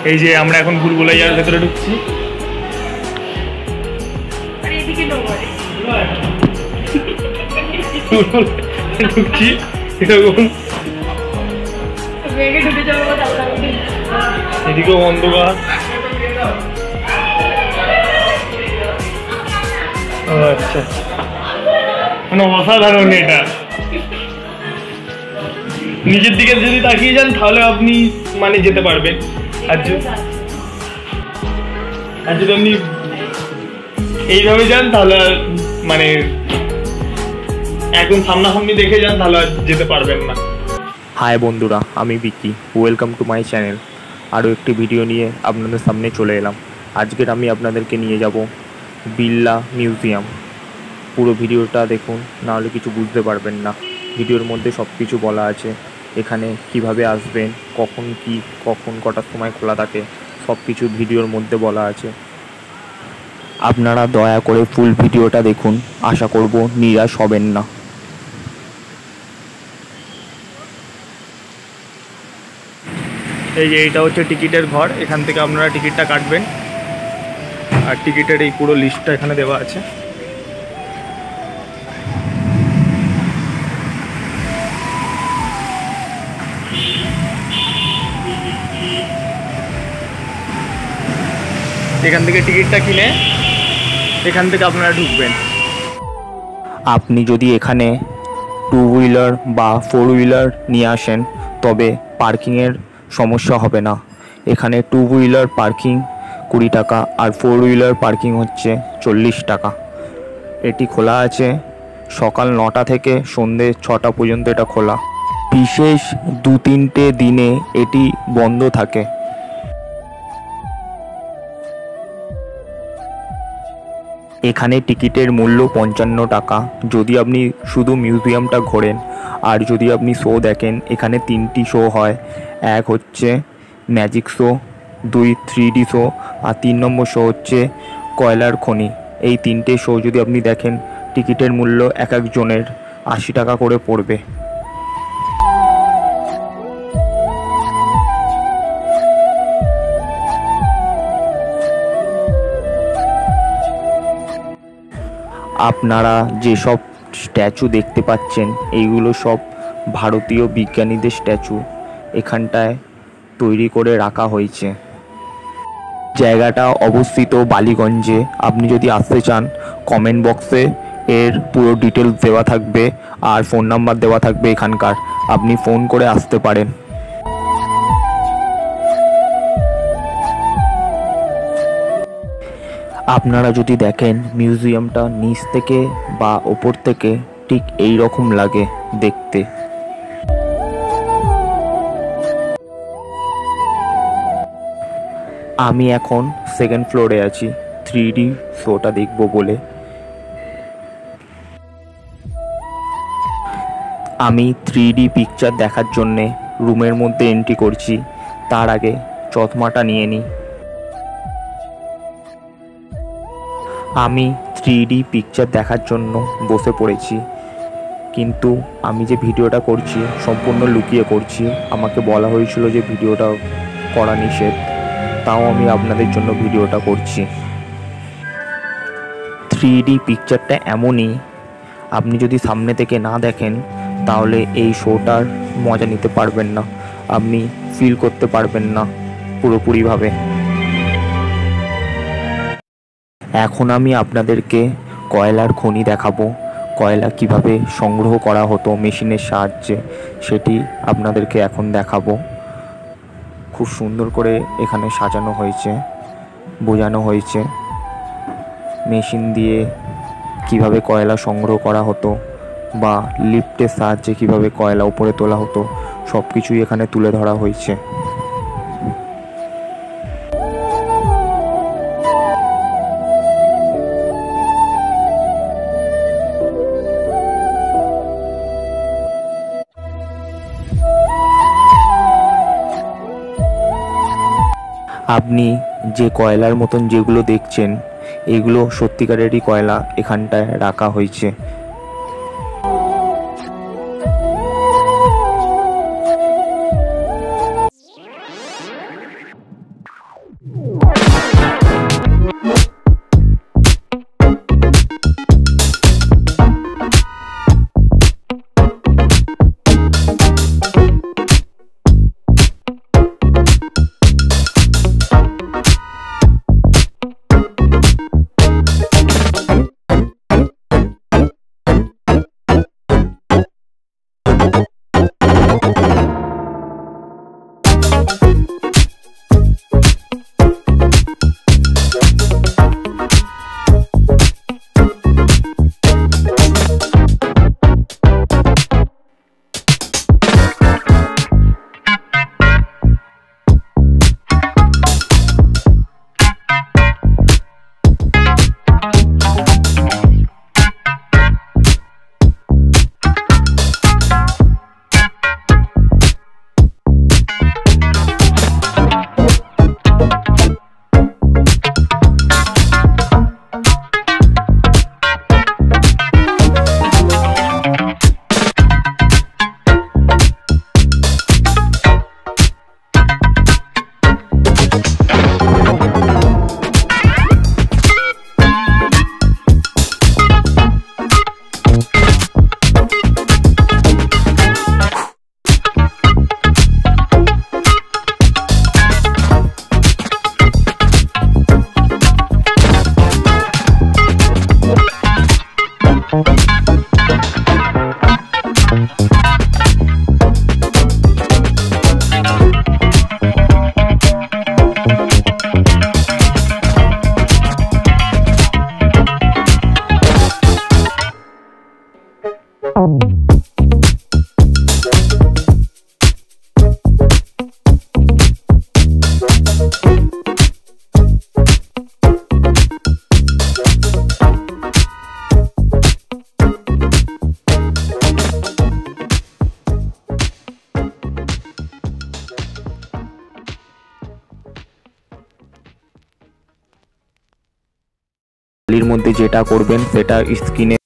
এই যে আমরা এখন ভুলভুলাইয়ার ভেতরে ঢুকছি। ঢুকছি এরকম, এদিকেও অন্ধকার। আচ্ছা, মানে অসাধারণ। এটা নিজের দিকে যদি তাকিয়ে যান তাহলে আপনি মানে যেতে পারবেন, আর যদি আপনি এইভাবে যান তাহলে মানে একদম সামনাসামনি দেখে যান তাহলে আর যেতে পারবেন না। হাই বন্ধুরা, আমি বিকি, ওয়েলকাম টু মাই চ্যানেল। আরও একটি ভিডিও নিয়ে আপনাদের সামনে চলে এলাম। আজকের আমি আপনাদেরকে নিয়ে যাব বিড়লা মিউজিয়াম। পুরো ভিডিওটা দেখুন, নাহলে কিছু বুঝতে পারবেন না। ভিডিওর মধ্যে সব কিছু বলা আছে, এখানে কিভাবে আসবেন, কখন কটার সময় খোলা থাকে, সব কিছু ভিডিওর মধ্যে বলা আছে। আপনারা দয়া করে ফুল ভিডিওটা দেখুন, আশা করব নিরাশ হবেন না। এই যে এইটা হচ্ছে টিকিটের ঘর, এখান থেকে আপনারা টিকিটটা কাটবেন, আর টিকিটের এই পুরো লিস্টটা এখানে দেওয়া আছে। এখান থেকে টিকিটটা কিনে এখান থেকে আপনারা ঢুকবেন। আপনি যদি এখানে 2 হুইলার বা 4 হুইলার নিয়ে আসেন তবে পার্কিংয়ের সমস্যা হবে না। এখানে 2 হুইলার পার্কিং 20 টাকা আর 4 হুইলার পার্কিং হচ্ছে 40 টাকা। এটি খোলা আছে সকাল 9টা থেকে সন্ধ্যে 6টা পর্যন্ত এটা খোলা। বিশেষ 2-3টে দিনে এটি বন্ধ থাকে। এখানে টিকিটের মূল্য 55 টাকা যদি আপনি শুধু মিউজিয়ামটা ঘোরেন। আর যদি আপনি শো দেখেন, এখানে 3টি শো হয়। এক হচ্ছে ম্যাজিক শো, 2 3D শো, আর 3 নম্বর শো হচ্ছে কয়লার খনি। এই 3টে শো যদি আপনি দেখেন, টিকিটের মূল্য এক একজনের 80 টাকা করে পড়বে। আপনারা যেসব স্ট্যাচু দেখতে পাচ্ছেন, এইগুলো সব ভারতীয় বিজ্ঞানীদের স্ট্যাচু এখানটায় তৈরি করে রাখা হয়েছে। জায়গাটা অবস্থিত বালিগঞ্জে। আপনি যদি আসতে চান, কমেন্ট বক্সে এর পুরো ডিটেলস দেওয়া থাকবে আর ফোন নাম্বার দেওয়া থাকবে এখানকার, আপনি ফোন করে আসতে পারেন। আপনারা যদি দেখেন, মিউজিয়ামটা নিচ থেকে বা ওপর থেকে ঠিক এই রকম লাগে দেখতে। আমি এখন 2nd ফ্লোরে আছি 3D শোটা দেখব বলে। আমি 3D পিকচার দেখার জন্যে রুমের মধ্যে এন্ট্রি করছি। তার আগে চশমাটা নিয়ে নিই। আমি 3D পিকচার দেখার জন্য বসে পড়েছি, কিন্তু আমি যে ভিডিওটা করছি সম্পূর্ণ লুকিয়ে করছি। আমাকে বলা হয়েছিল যে ভিডিওটা করা নিষেধ, তাও আমি আপনাদের জন্য ভিডিওটা করছি। 3D পিকচারটা এমনই, আপনি যদি সামনে থেকে না দেখেন তাহলে এই শোটার মজা নিতে পারবেন না, আপনি ফিল করতে পারবেন না পুরোপুরিভাবে। এখন আমি আপনাদেরকে কয়লার খনি দেখাবো। কয়লা কিভাবে সংগ্রহ করা হতো মেশিনের সাহায্যে, সেটি আপনাদেরকে এখন দেখাবো। খুব সুন্দর করে এখানে সাজানো হয়েছে, বোঝানো হয়েছে মেশিন দিয়ে কিভাবে কয়লা সংগ্রহ করা হতো বা লিফটের সাহায্যে কিভাবে কয়লা উপরে তোলা হতো, সব কিছুই এখানে তুলে ধরা হয়েছে। আপনি যে কয়লার মতন যেগুলো দেখছেন, এগুলো সত্যিকারেরই কয়লা এখানটায় রাখা হয়েছে। এর মধ্যে যেটা করবেন সেটা স্ক্রিনে